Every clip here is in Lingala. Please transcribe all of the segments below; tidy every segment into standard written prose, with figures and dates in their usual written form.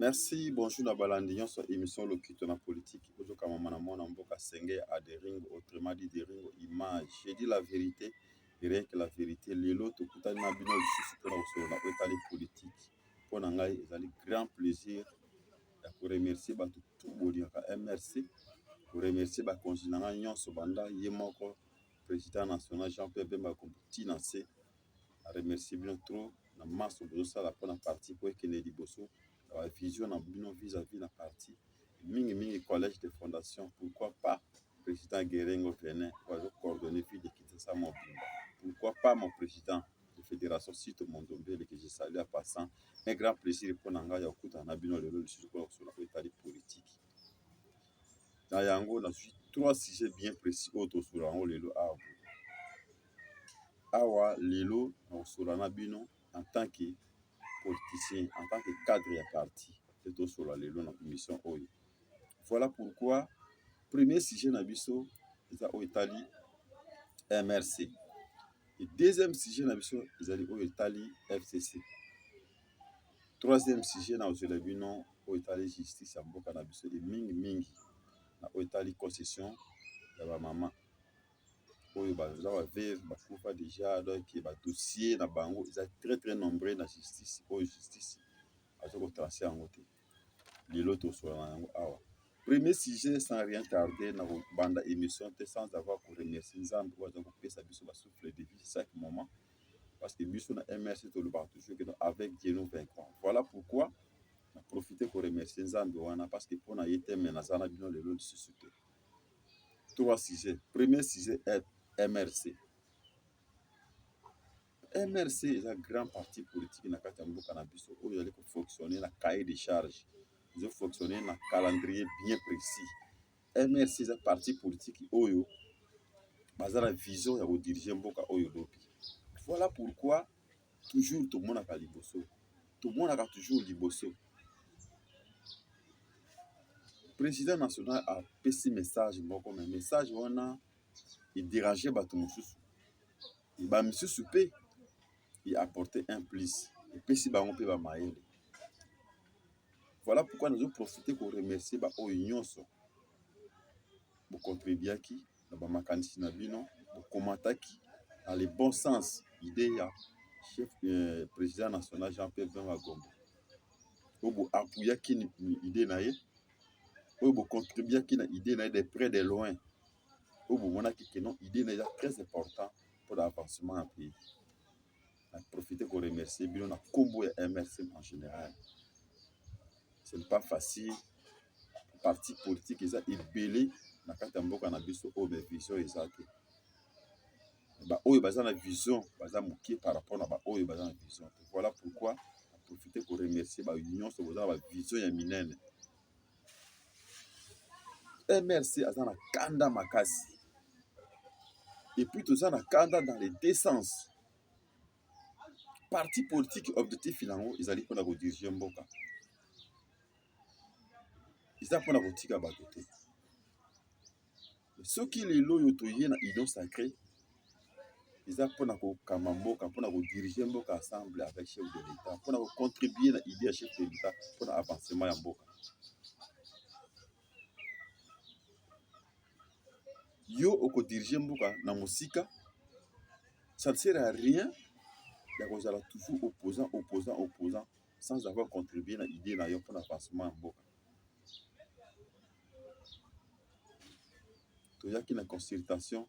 Merci, bonjour na balandion sur émission Lokito na politique. Bonjour Kamamana Mona Mboka Senge à des rings, autrement dit des rings images. J'ai dit la vérité, et rien que la vérité. Lelo Tokuta Nabino Lisusu pour la Otali politique. Pour Nangai, ils ont grand plaisir de remercier tout Bodiaka MRC, pour remercier Konjinanga Nyon Sobanda, Yemoko, président national Jean-Pierre Bemba Kombuti Nassé, à remercier bien trop, na masse Bozosa la première partie pour Kennedy Bosso. La vision vis-à-vis de la partie mingi collège de fondation, pourquoi pas président Guérengo Venin va coordonner fille de Kinshasa Mobimba, pourquoi pas mon président de fédération Sito Mondombele que je salue à passant, un grand plaisir pour Nanga Yakuta Nabino le sur l'état politique. Dans Yango, on a trois sujets bien précis autour sur Yango Lelo Awa Lelo sur Nabino en tant que politicien, en tant que cadre de parti. C'est sur la mission Oyo. Voilà pourquoi, premier sujet Nabiso, c'est au Italie MRC. Et deuxième sujet Nabiso, c'est au Italie FCC. Troisième sujet Nabiso, au Italie Justice à Mboka Nabiso, et mingi, au Italie concession, il y a maman. Oyo baza bavere bakufa déjà, donc ba dossier na bango, ils sont très nombreux na justice, au justice. Azoko tracer en côté. L'autre sur awa. Premier sujet sans rien tarder na banda émission sans avoir pour remercier Nzambe ou donc pour sa biso ba souffle de vie chaque moment parce que biso na MRC to le bar toujours que avec Dieu nous vaincrons. Voilà pourquoi on profiter pour remercier Nzambe wana parce que pour na yete menazana bino le lot suscité. Trois sujets. Premier sujet est MRC. MRC est un grand parti politique na kati mboka na biso oyo ali ko fonctionner na cahier de charge. Ils ont fonctionné dans un calendrier bien précis. MRC est un parti politique oyo basé la vision ya diriger mboka oyo lobi. Voilà pourquoi toujours tout le monde a liboso. Tout le monde a toujours liboso. Le président national a passé message moko mais message wana il dérangeait bato mosusu. Il ba monsieur soupé il apportait un plus. Et puis si bango pe ba maele. Voilà pourquoi nous avons profité pour remercier ba oyo nyonso. Pour contribuer qui dans ba makanisi na bino, pour commenter qui dans le bon sens idée ya chef président national Jean-Pierre Bemba Gombo. Pour appuyer qui idée na ye, pour contribuer qui na idée na de près de loin. Pour mona qui non idée na très important pour l'avancement du pays. On a profité pour remercier bino na combo et MRC en général. Ce n'est pas facile. Parti politique ils ont ébélé na kati mboka na biso o be vision ezate. Ba oyo baza na vision baza mokie par rapport na ba oyo baza na vision. Voilà pourquoi on profiter pour remercier ba union so baza ba vision ya minene. MRC aza na kanda makasi. Et puis tout ça na kanda dans les deux sens. Parti politique objectif finango ezali pona ko diriger mboka. Ils apona ko tika bato te. Ceux qui les loyo toyé na idon sacré ils apprennent à diriger Mboka ensemble avec le chef de l'État, pour contribuer à l'idée du chef de l'État pour l'avancement de Mboka. Yo oko diriger Mboka na musika, ça ne sert à rien d'avoir toujours opposant, sans avoir contribué à l'idée pour l'avancement de Mboka. Il y a une consultation.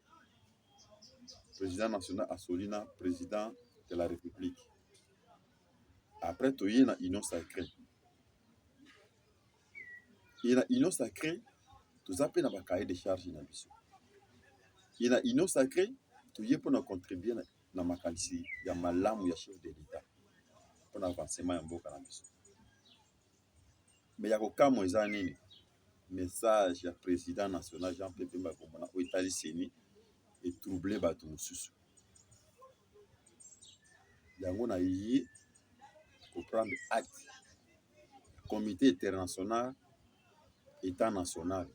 Président national Assolina, président de la République. Après, il y a une union sacrée. Il y a une union sacrée, tout ça peut dans le cahier de charge. Il y a une union sacrée, tout y est pour contribuer dans ma qualité, il y a malam ou il y a chef de l'État pour l'avancement en Boka. Mais il y a aucun message du président national Jean-Pierre Bemba Gombo au Italie Séni et troublé bato mususu. Yango na yi pour prendre acte. Comité international, État national.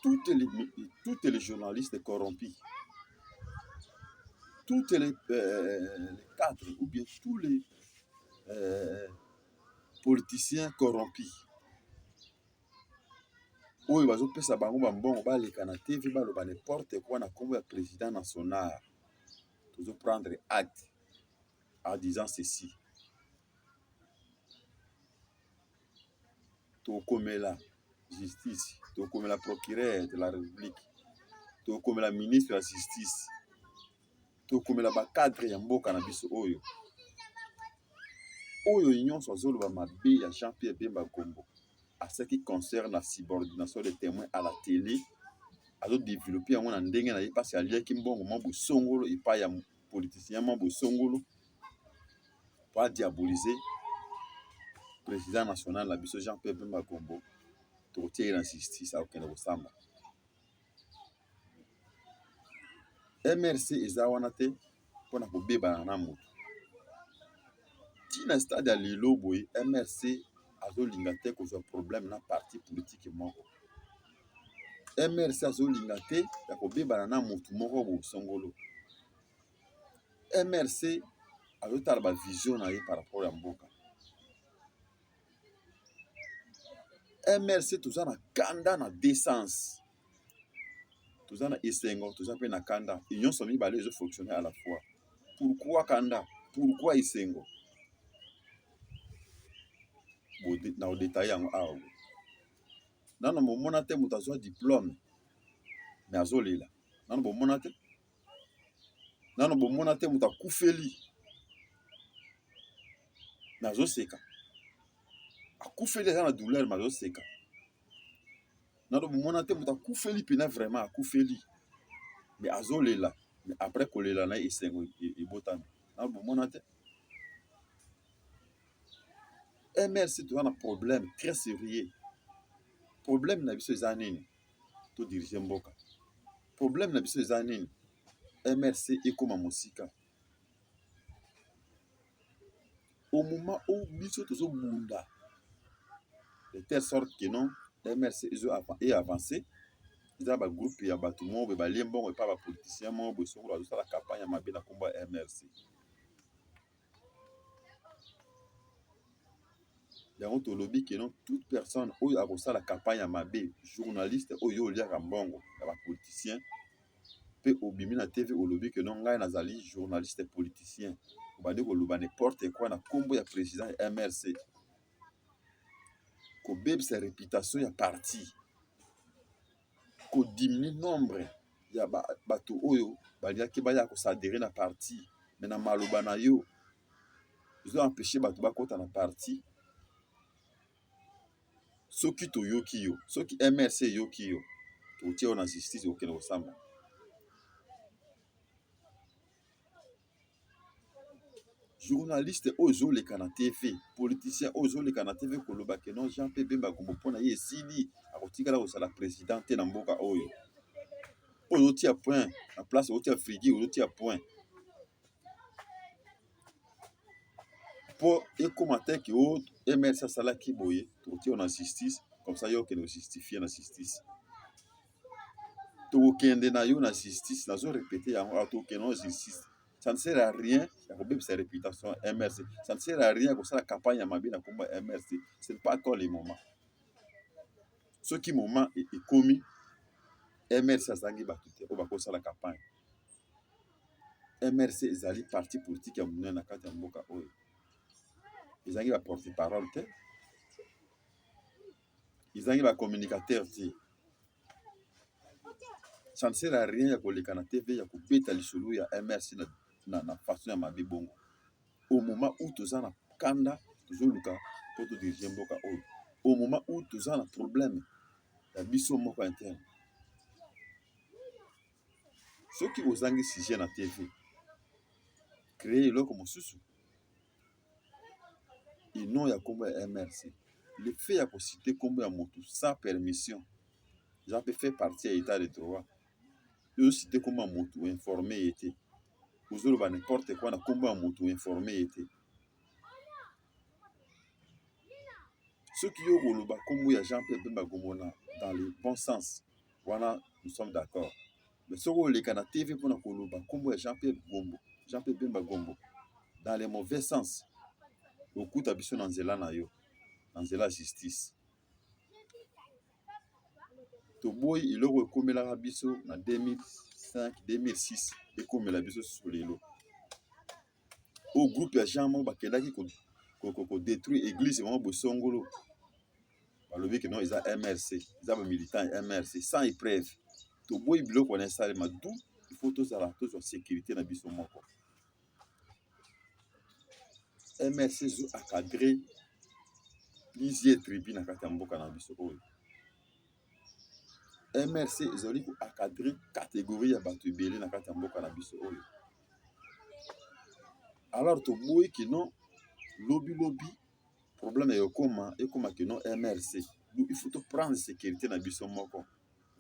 Toutes les journalistes corrompus, toutes les cadres ou bien tous les politicien corrompu oyo bazopesa bango bambongo baleka na tv baloba n'importe quoi na kombo ya président national. Toujours prendre acte en disant ceci. Tokomela justice, tokomela procureur de la république, tokomela ministre de la justice, tokomela bakadre ya mboka na biso oyo nyonso azoloba mabe ya Jean-Pierre Bemba Gombo à ce qui concerne la subordination des témoins à la télé, azodéveloppe yango na ndenge na ye mpasi aliaki mbongo mwa bosongolo epai ya politicien mwa bosongolo po adiabolize président national na biso Jean-Pierre Bemba Gombo. Tokotia ye na justice akokende kosamba. MRC eza wana te mpona kobebana na moto ntina stade ya lelo boye. MRC azolinga te kozwa problème na parti politique moko. MRC azolinga te ya kobebana na motu moko bosongolo. MRC azotala bavision na ye par rapport ya mboka. MRC toza na kanda na décence, toza na esengo, toza mpe na kanda. Nyonso mibale ezofonctionner à la fois. Pourquoi kanda? Pourquoi esengo? Na odetaye yango awa. Nano bomona te moto azwa diplôme mais azolela. Nano bomona te. Nano bomona te moto akufeli mais azoseka. Akufeli eza na douleur mais azoseka. Nano bomona te moto akufeli pena vraiment akufeli mais azolela. Mais après kolela na esengo ebotana. Nano bomona te. MRC toza na problème très sérieux. Problème na biso eza nini? To diriger mboka. Problème na biso eza nini? MRC ekoma mosika. Au moment où biso tozobunda de telle sorte que non MRC est avancé. Ils ont un groupe ya bato mo be balie mbongo epa ba politicien mo bo sokolo azosala campagne ya mabe na kombo ya MRC. Yango tolobi que non toute personne oyo akosala campagne ya mabe, journaliste oyo oliaka mbongo ya ba politicien pe obimi na TV olobi que non ngai nazali journaliste politicien. Obandi koloba n'importe quoi na kombo ya président ya MRC. Ko bebisa réputation ya parti. Ko diminue nombre ya bato oyo baliaki baya kosadere na parti. Mais na maloba na yo ils ont empêché bato bakota na parti. Soki toyoki yo, soki MRC yoki yo, totia yo na justice okende kosamba. Journaliste ozoleka na TV, politicien ozoleka na TV koloba ke non Jean-Pierre Bemba Gombo pona ye esili akotikala kosala président te na mboka oyo. Ozotia point na place ozotia frigi ozotia point. Po ekoma te ke o MRC asalaki boye totia yo na justice comme ça yo okende justifier na justice. Tokende na yo na justice nazo répéter yango tokende na justice. Ça ne sert à rien de rebelle sa réputation MRC. Ça ne sert à rien de faire la campagne à Mabé dans combat MRC. Ce n'est pas encore le moment. Ce qui moment est commis, MRC a zangi batute au bako la campagne. MRC est allé parti politique à Mouna Nakata Mboka Oyo. Ils ont porte-parole. Ils ont communicateur. Ça ne sert à rien de faire la TV, de faire la MRC na façon ya mabe bongo. Au moment où tu as un kanda, tu as luka pour te diriger mboka oyo. Au moment où tu as un problème, la biso moko interne. Ceux qui ont un sujet na TV, créer le comme susu. Ils n'ont ya kombo ya MRC. Le fait ya citer kombo ya moto sans permission. J'en peux faire partie à l'état de droit. Ils ont cité kombo moto informé était. Vous avez n'importe quoi na kombo ya moto informé était. Ceux qui ont relevé comme il y a Jean-Pierre Bemba Gombo dans le bon sens, voilà, nous sommes d'accord. Mais ceux qui ont les canaux TV pour nous relever comme il y a Jean-Pierre Bemba Gombo dans le mauvais sens, okuta biso na nzela na yo, na nzela justice. Toboyi iloko ekomelaka biso na 2005 2006 ekomela biso sur lelo. Au groupe ya gens moko bakendaki kodétruire église moko bosongolo, balobi ke non eza MRC, eza bamilitant ya MRC sans épreuve. Toboyi biloko na esalema, du il faut tozala sécurité na biso moko. MRC zo encadré plusieurs tribus na kati ya mboka na biso oyo. MRC ezali ko encadré catégorie ya bato ebele na kati ya mboka na biso oyo. Alors toboyi ke non lobi problème ekoma ke non MRC. Il faut prendre sécurité na biso moko.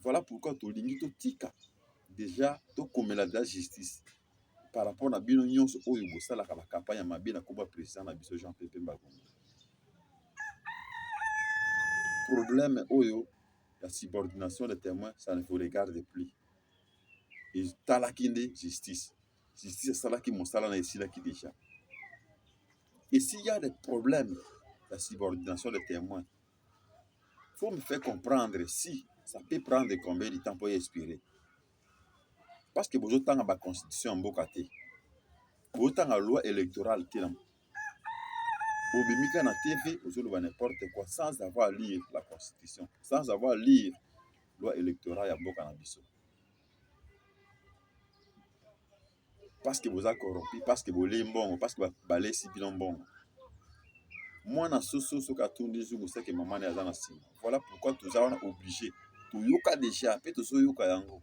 Voilà pourquoi tolingi totika déjà tokomela de la justice par rapport na bino nyonso oyo bosalaka ba campagne ya mabe na komba président na biso Jean Pépé Mbagombe. Problème oyo la subordination des témoins, ça ne vous regarde plus. Et talaki nde justice. Justice salaki mosala na esilaki déjà. Et s'il y a des problèmes la subordination des témoins, il faut me faire comprendre si ça peut prendre combien de temps pour y expirer. Parce que vous avez la constitution en bokate. Vous avez la loi électorale. Vous avez la TV, vous avez n'importe quoi sans avoir à lire la constitution, sans avoir à lire la loi électorale en bokanabiso. Parce que vous avez corrompu, parce que vous avez bon, parce que vous avez si bien bon. Moi, je suis que maman est dans la cime. Voilà pourquoi nous sommes obligés. Tout yoka déjà, peut tout yoka yango.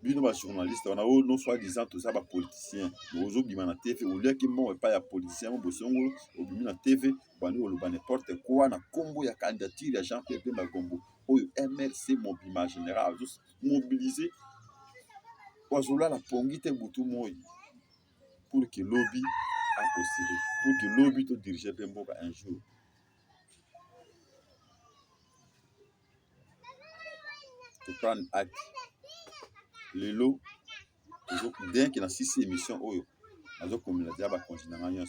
Bino ba journaliste, on a non soi-disant tout ça ba politicien. Ozo bima na TV, au lieu que mon pas ya politicien, mon bosongo, au bima na TV, bani o ba n'importe quoi na combo ya candidature ya Jean Pépé Mbagombe. Oyo MRC Mouvement Général, mobiliser. Ozola la pongite butu moyi pour que lobby impossible, pour que lobby te dirige Mboka un jour. Pour prendre acte. Les lots, dès qu'il y a 6 émissions, nous comme la diable continue à gagner.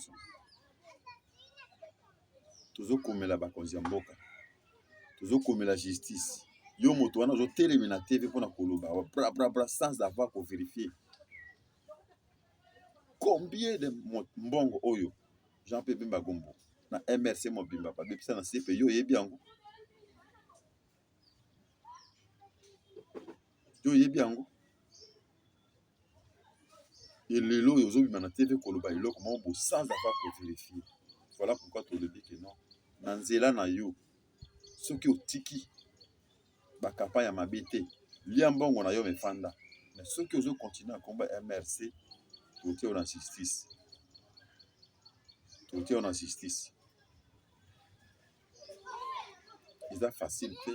Toujours comme la bakonzi mboka. Toujours comme la justice. Yo moto wana zo télémi na TV pour na koloba bra sans avoir pour vérifier. Combien de mbongo oyo Jean Pépé Mbagombe na MRC Mobimba ba bepisa na CP yo yebi yango. Yo yebi yango. Et les lots ils ont na TV koloba ilo comment bo sans avoir pour vérifier. Voilà pourquoi tu le dis que non. Na nzela na yo soki otiki ba campagne ya mabité lia mbongo na yo mefanda. Mais soki ozo continuer à combattre MRC tout en justice. Tout en justice. C'est facile que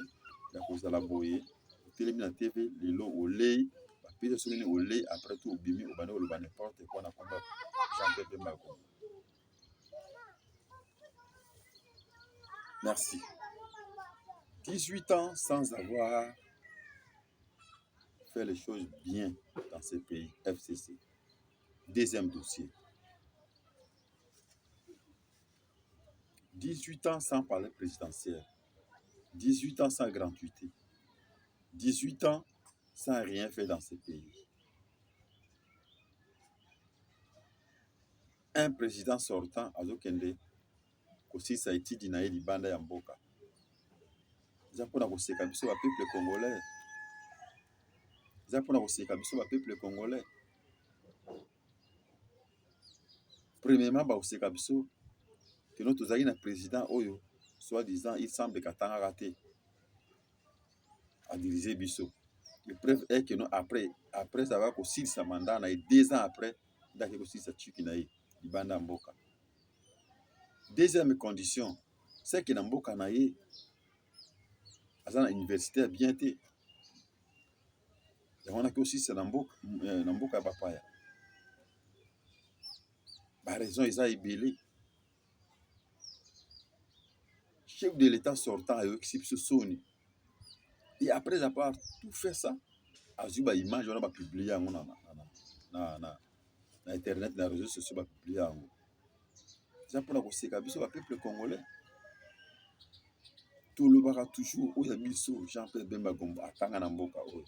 la cause de la boye télévision na TV les lots au lait ba pisa soki au lait après tout bimi au bana le n'importe quoi na combat Jean Pépé Mbagombe. Merci. 18 ans sans avoir fait les choses bien dans ce pays, FCC. Deuxième dossier. 18 ans sans parler présidentiel. 18 ans sans gratuité. 18 ans sans rien faire dans ce pays. Un président sortant à Zokende, aussi ça a été dit na libanda ya mboka. Ils apprennent à koseka biso ba peuple congolais. Ils apprennent à koseka biso ba peuple congolais. Premièrement, ba koseka biso que notre zali na président oyo, soi-disant, il semble qu'atanga raté à diriger biso. Le preuve est que non, après ça va aussi sa mandat, 2 ans après, il a aussi sa tchiki na libanda mboka. Deuxième condition, c'est que na mboka na ye, à l'université bien été. Et on a aussi c'est na mboka papaya. Par raison, ils ont ébélé. Chef de l'État sortant a eu ce Sony. Et après avoir tout fait ça, Azuba image on a publié na internet, na réseaux sociaux ba publier. eza mpona koseka biso bapeuple congolais. Tolobaka toujours oyo biso Jean-Pierre Bemba Gombo atanga na mboka oyo,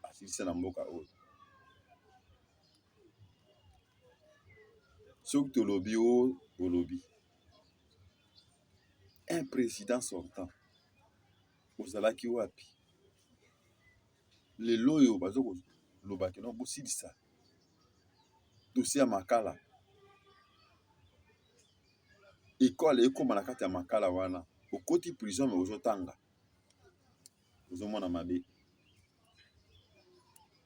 asilisa na mboka oyo. Soki tolobi oyo olobi un président sortant ozalaki wapi? Lelo oyo bazolobaki no bosilisa dossier ya makala, ekole ekóma na kati ya makala wana, okoti prison me ozotanga, ozomona mabe.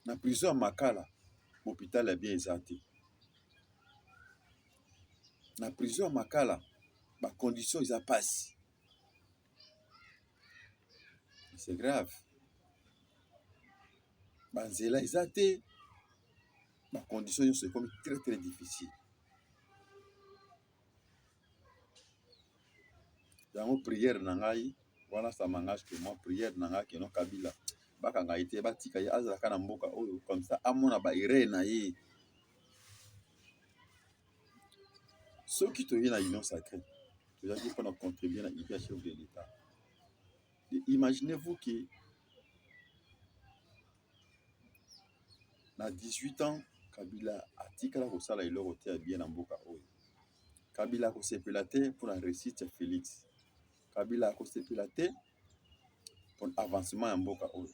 Na prison ya makala hôpital ya bien eza te. Na prison ya makala ba condition eza pasi. C'est grave. Ba nzela eza te, ba condition nyonso ekomi très très difficile. Yango prière na ngai wana ça m'engage que moi, prière na ngai que non Kabila bakanga ete batika ye azalaka na mboka oyo comme ça amona ba erreur na ye. Soki toye na union sacrée, tozali mpona contribuer na idée ya chef de l'État. Imaginez-vous que na 18 ans Kabila atikala kosala eloko te ya bien na mboka oyo. Kabila akosepela te mpona réussite ya Félix. Kabila akosepela te pour avancement ya mboka oyo.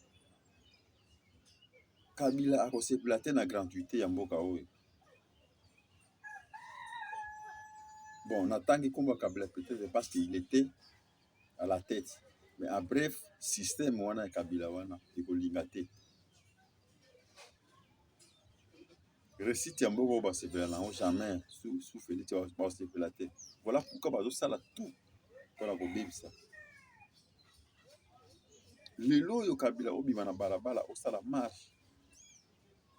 Kabila akosepela te na gratuité ya mboka oyo. Bon, natangi komba Kabila peut-être parce qu'il était à la tête. Mais en bref, système wana ya Kabila wana ekolinga te. Réussite ya mboka oyo basepela nango jamais sous Félix basepela te. Voilà pourquoi bazosala tout mpona kobebisa. Lelo oyo Kabila obima na balabala osala marche.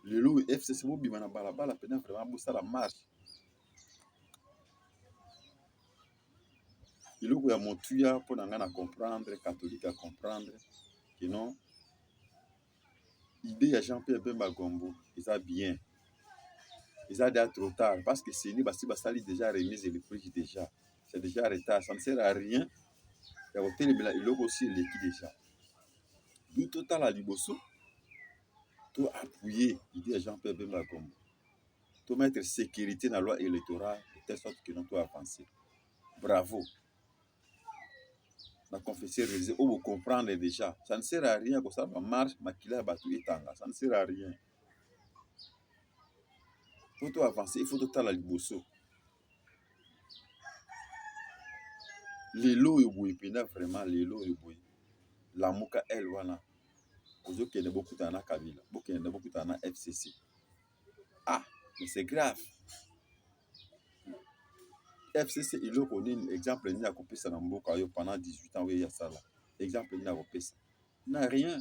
Lelo oyo FCC obima na balabala pena vraiment bosala marche. Iloko ya motuya mpona nga na comprendre, catholique à comprendre que non, idée ya Jean-Pierre Bemba Gombo eza bien. Eza déjà trop tard parce que c'est ni basi basali déjà remise le prix déjà. C'est déjà retard, ça ne sert à rien. Ya kotelemela iloko aussi eleki déjà. D'où total à liboso, to appuyer l'idée ya Jean-Pierre Bemba Gombo. To mettre sécurité dans la loi électorale de telle sorte que nous to avancer. Bravo. La confession réalisée, on vous comprendre déjà. Ça ne sert à rien que ça marche, makila batu etanga. Ça ne sert à rien. Pour tout avancer, il faut tout à liboso. Les lots et boui, vraiment les lots et boui. La mouka elle wana. Ozo kende beaucoup tana Kabila, beaucoup kende beaucoup tana FCC. Ah, mais c'est grave. FCC il a connu exemple ni akopesa na mboka yo pendant 18 ans oui ya sala. Exemple ni akopesa. N'a rien.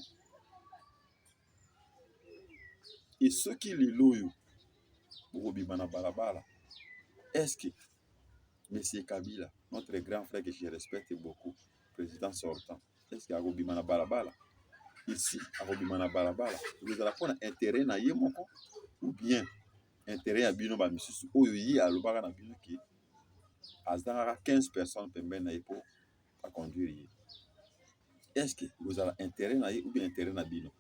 Et ceux qui les loyaux Bobimana Balabala, est-ce que M. Kabila, notre grand frère que je respecte beaucoup, président sortant, est-ce qu'il y a Bobimana Balabala ici, à Bobimana Balabala, vous allez prendre intérêt na yemoko ou bien intérêt à Bino Bamisus ou yi à l'Obara na Bino qui a 15 personnes pour conduire. Est-ce que vous avez intérêt na ou bien intérêt na Bino?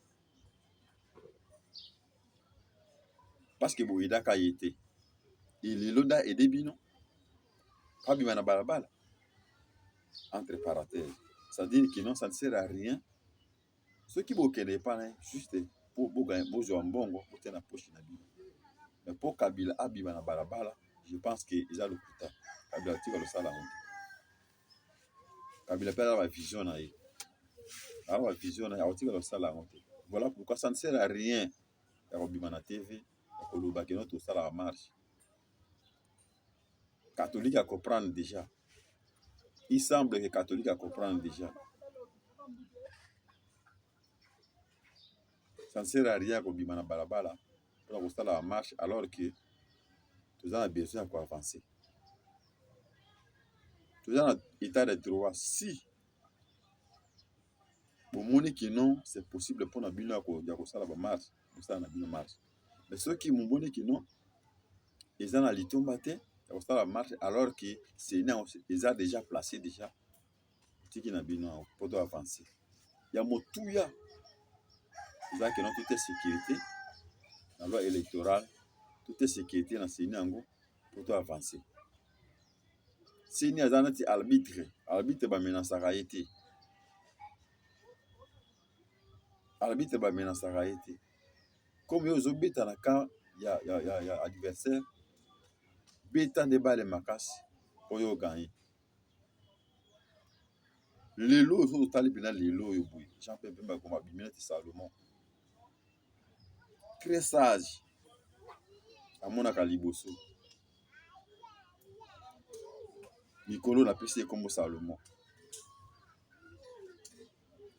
Parce que Boïda a été. Il est là et des Bino. Pas Bimana Balabala. Entre parenthèses. C'est-à-dire que non, ça ne sert à rien. Ceux qui ne connaissent pas, juste pour gagner un bon, pour tenir la poche. Mais pour Kabila Abimana Balabala, je pense qu'ils ont le coup. Kabila tire le salaire. Kabila perd la vision. La vision, il tire le salaire. Voilà pourquoi ça ne sert à rien. Abimana TV, notre salaire marche. Catholique à comprendre déjà. Il semble que catholique à comprendre déjà. Ça ne sert à rien qu'on bimana balabala pour qu'on la marche alors que nous avons besoin pour avancer. Nous avons état de droit. Si vous montrez que non, c'est possible pour nous de marche, nous avons marche. Mais ceux qui m'ont montré que non, ils ont la litomba, la marche alors que Sénat les a déjà placés déjà. Tiki na bino pour avancer. Il y a motuya. Ils ont que toute sécurité. La loi électorale, toute sécurité dans Sénat pour avancer. Sénat a un arbitre. Arbitre ba menasaka été. Arbitre ba menasaka été. Comme ils ont bêta na quand il y a adversaire. Bêta de balles makasi pour yo gagner. Lelo ozo tali bina lelo yo boy. Jean-Pierre Bemba Goma bimina ti Salomon. Très sage. Amonaka liboso. Mikolo na pesi kombo Salomon.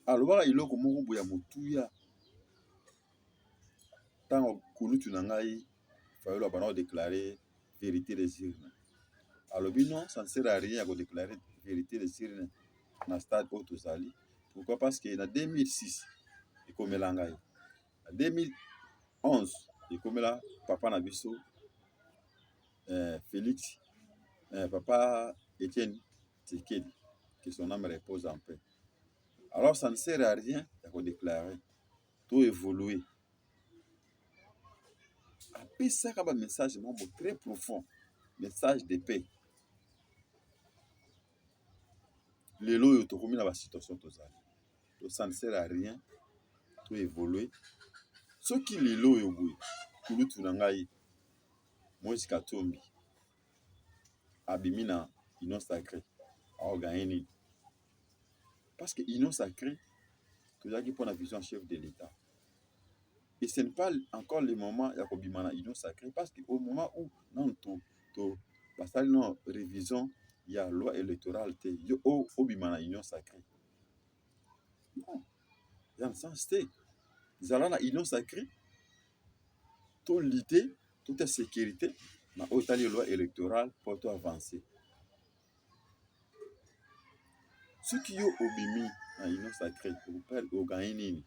Alobaka iloko moko boya motuya. Tango kulutu na ngai fayolo bana déclarer vérité des urnes. Alobi non, ça ne sert à rien à déclarer vérité des urnes na stade Otozali. Pourquoi? Parce que en 2006, il comme l'angai. En 2011, il comme là papa Nabiso, Félix, papa Étienne Tshisekedi, que son âme repose en paix. Alors ça ne sert à rien de déclarer, tout évoluer. Après ça, il y a un message très profond, message de paix. Les lois sont commis dans la situation totale. Donc ça ne sert à rien, tout évoluer. Ce qui les lois sont commis, Kulu Tunangai, Moïse Katumbi, Abimina, Union Sacrée, a organisé. Parce que l'Union Sacrée, tout ça qui prend la vision chef de l'État. Et ce n'est pas encore le moment où il y a une Union Sacrée, parce qu'au moment où nous avons une révision, il y a la loi électorale, il y a une Union Sacrée. Non, il y a un sens. Ils ont une Union Sacrée, toute l'idée, toute la sécurité, mais il y a une loi électorale pour avancer. Ceux qui ont obéi à l'Union Sacrée, ils gagné.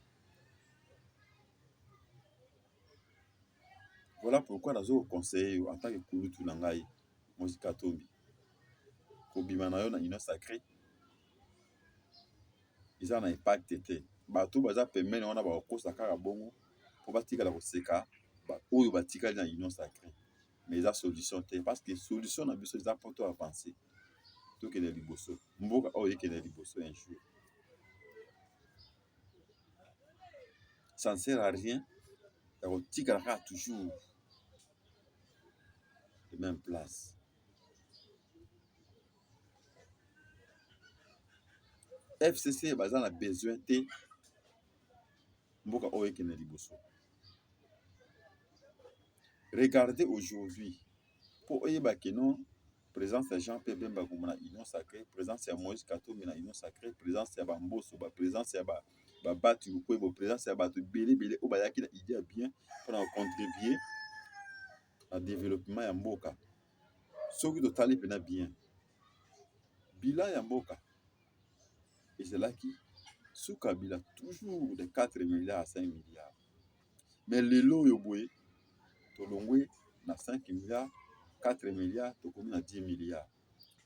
Voilà pourquoi nous avons conseillé en tant que Kulu Tunangai, Moïse Katumbi, obimana yo na Union Sacrée, ils ont un impact. Bato baza pembeni wana bakokosa kaka bongo po batikala koseka oyo batikali na Union Sacrée. Mais eza solution te, parce que solution na biso eza poto avancer. Tokende liboso. Mboka oyo ekende liboso un jour. Ça ne sert à rien ya kotikala kaka toujours de même place. FCC baza na besoin te mboka oyo ekende liboso. Regardez aujourd'hui, pour oyeba que non, présence de Jean-Pierre Bemba Goma na Union Sacrée, présence de Moïse Katumbi na Union Sacrée, présence de Bamboso, présence de Babatu Lukwebo, présence de Batu Bele o bayaki na idée bien pour contribuer au développement ya mboka. Soki totali pena bien. Bilan ya mboka. Et c'est là qui sous Kabila toujours de 4 milliards à 5 milliards. Mais les lots yoboé tolongwe na 5 milliards, 4 milliards, tokomi na 10 milliards.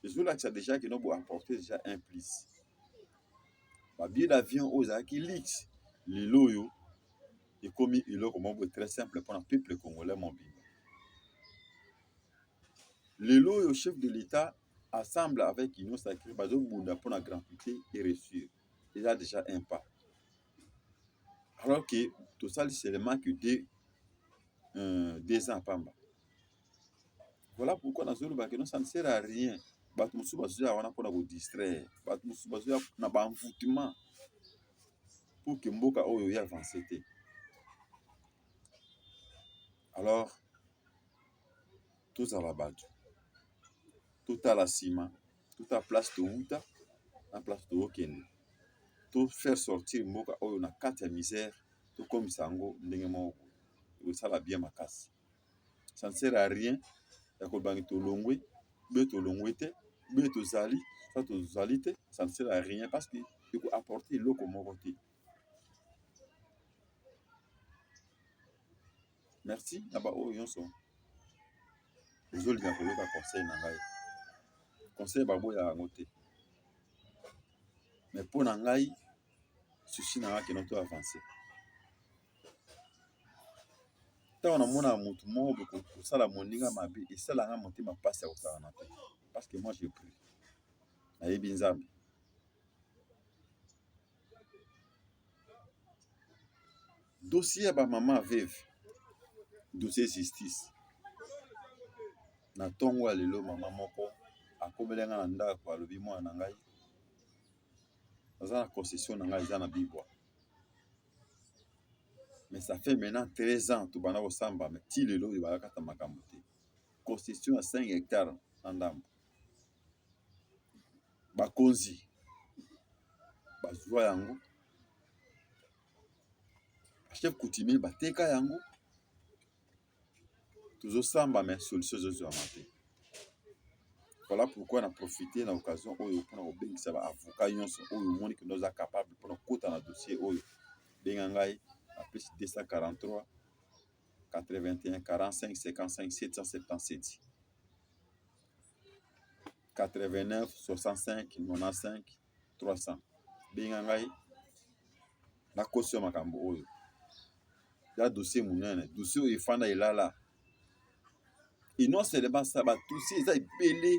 Les gens là qui savent déjà qu'ils ont apporté déjà un plus. Les billets d'avion aux qui lix les lots et comme il est très simple pour un peuple congolais mobile. Les lots au chef de l'État assemble avec Union Sacrée bazo bunda pour la gratuité et réussir. Il a déjà un pas. Alors que tout ça c'est seulement que 2 ans pamba. Voilà pourquoi dans ce cas ça ne sert à rien. Bato musu bazoya wana pour vous distraire. Bato musu bazoya na ba envoûtement pour que mboka oyo ya avancer. Alors tout à la base, tout à la cima, tout à place de Outa, en place de Okende. Tout faire sortir mboka oyo na kati ya misère, tout comme sango ndenge moko. Et ça va bien ma casse. Ça ne sert à rien. Ya ko bangi to longwe, beto longwete, beto zali, ça to zalité, ça ne sert à rien parce que il faut apporter l'eau comme côté. Merci, là-bas, oh, yon son. ezolinga koyoka conseil na ngai. Conseil baboya yango te. Mais mpo na ngai susi na ngai keno to avancer. Ntango namona motu moko kosala moninga mabe esalanga motema mpasi ya kosala na te. Parce que moi j'ai pris. Nayebi Nzambe. Dossier ya ba mama veuve. Dossier justice. Na ntongo ya lelo mama moko akomelenga na ndako alobi mwana na ngai aza na concession na ngai eza na bibwa. Mais ça fait maintenant 13 ans tobanda kosamba mais ti lelo oyo bakakata makambo te. Concession ya 5 hectares na ndambo. Bakonzi bazwa yango. Chef coutumier bateka yango. Tozosamba mais solution ezozwama te. Voilà pourquoi on a profité de l'occasion pour obéir à avocat nyonso oyo moni que nous a capable pour kota na dossier oyo bengangai à plus 243 81 45 55 777 89 65 95 300 bengangai na caution makambo oyo ya dossier munene dossier oyo efanda elala et non seulement ça ba dossier eza ebele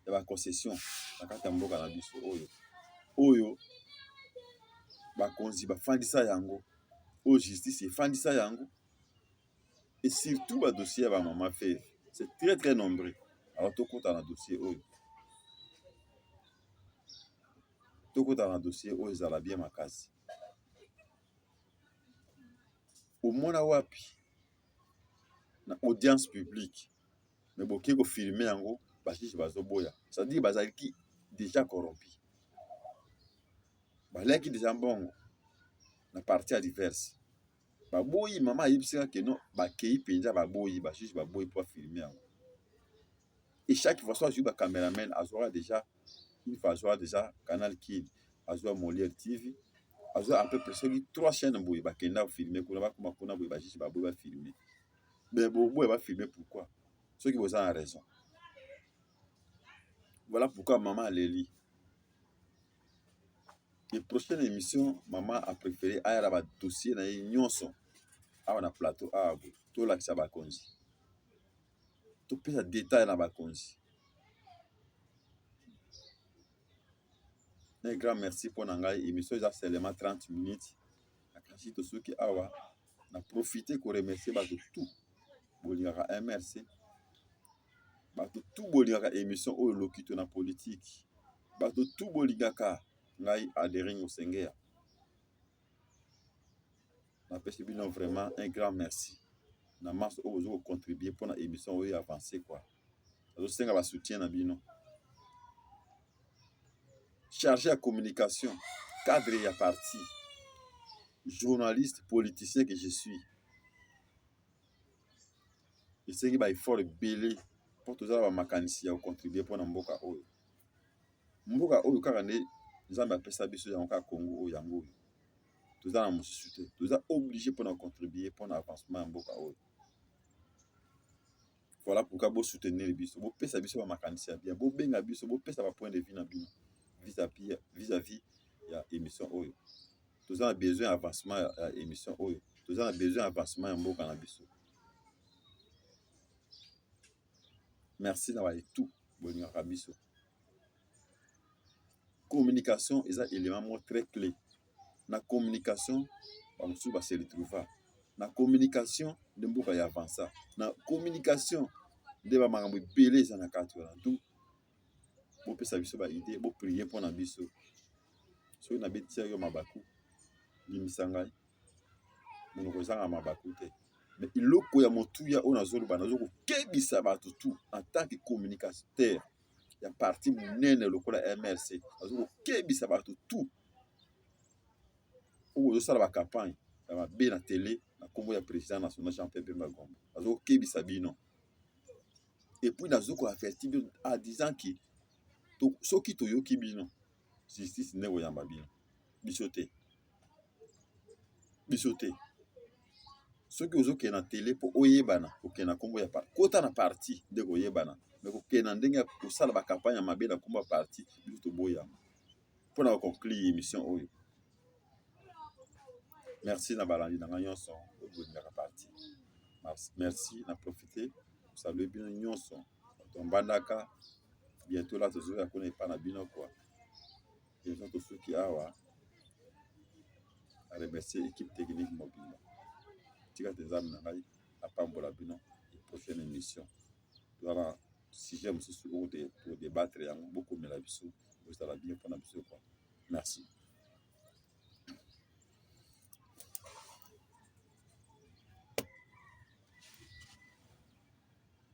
ya ba concession na kati ya mboka na biso oyo bakonzi bafandisa yango oyo justice efandisa yango et surtout ba dossier ya ba mama veuve c'est très très nombreux. Alors tokota na dossier oyo ezala bien makasi omona wapi na audience publique mais boke ko filmer yango bachiche bazoboya c'est-à-dire bazalaki déjà corrompu balaki déjà mbongo na partie diverse baboyi mama ayebisaka ke non bakei penza baboyi bachiche baboyi pour filmer yango et chaque fois soit ba cameraman azora déjà une fois azora déjà Canal Kid azwa Molière TV azwa à peu près 3 chaînes boyi bakenda filmer kuna bakoma kuna boyi bachiche baboyi ba filmer mais boboyi ba filmer pourquoi ceux qui vous ont raison. Voilà pourquoi maman Lélie. Les prochaines émissions, maman a préféré aller à dossier na nyonso awa na plateau abo to la kisaba konzi. To pesa détail na ba konzi. Un grand merci pour nangai émission ça seulement 30 minutes. Akasi to ceux qui awa na profiter ko remercier ba tout. Bolingaka un merci. Bato tout bolingaka émission oyo lokito na politique. Bato tout bolingaka ngai adhering au Sengea. Na pesi bino vraiment un grand merci. Na masse ozo contribuer pour na émission oyo avancer quoi. Azo senga ba soutien na bino. Chargé à communication, cadre et à parti, journaliste, politicien que je suis. Je sais qu'il va y faire belé pour tous les mécaniciens à contribuer pour na mboka oyo. Mboka oyo kaka ne nzambe apesa biso ya nka Congo oyo yango. Tous na mosusu te. Tous obligé pour na contribuer pour na avancement ya mboka oyo. Voilà pourquoi vous soutenez les biso. Vous pesa biso ba mécaniciens bien. Vous benga biso, vous pesa ba point de vue na bino. Vis-à-vis ya émission oyo. Tous a besoin d'avancement ya émission oyo. Tous a besoin d'avancement ya mboka na biso. Merci d'avoir tout bonheur biso. Communication est un élément très clé. Na communication, on va se retrouver. Na communication, de mboka ya avancer. Na communication, de ba makambo belé za na katwa. Tout bo pesa biso ba idée, bo prier pour na biso. So na betia yo mabaku limisangai monoko ezanga mabaku te mais iloko ya motuya ona zoloba nazoko kebisa bato tout en tant que communicateur ya parti munene lokola MRC nazoko kebisa bato tout ozo sala ba campagne ya mabe na télé na kombo ya président national Jean-Pierre Bemba Gombo nazoko kebisa bino et puis nazoko avertir bino en disant que soki toyoki bino justice ne koyamba bino biso te soki ozokende na tele mpo oyebana okende na nkombo ya kota na parti nde koyebana me kokende na ndenge ya kosala bakampagne ya mabe na nkombo ya parti biso toboyama mpona koconclure émission oyo. Merci na balandi na ngai nyonso oyo bolingaka parti. Merci na profite kosalue bino nyonso tombandaka bientôt la tozoya kuna epa na bino kwa émission tosuki awa à remercier équipe technique mobile. Tika te nzambe na ngai apambola bino prochaine émission tozala sujet mosusu oyo débattre yango bokomela biso ozala bien mpona biso kwa. Merci.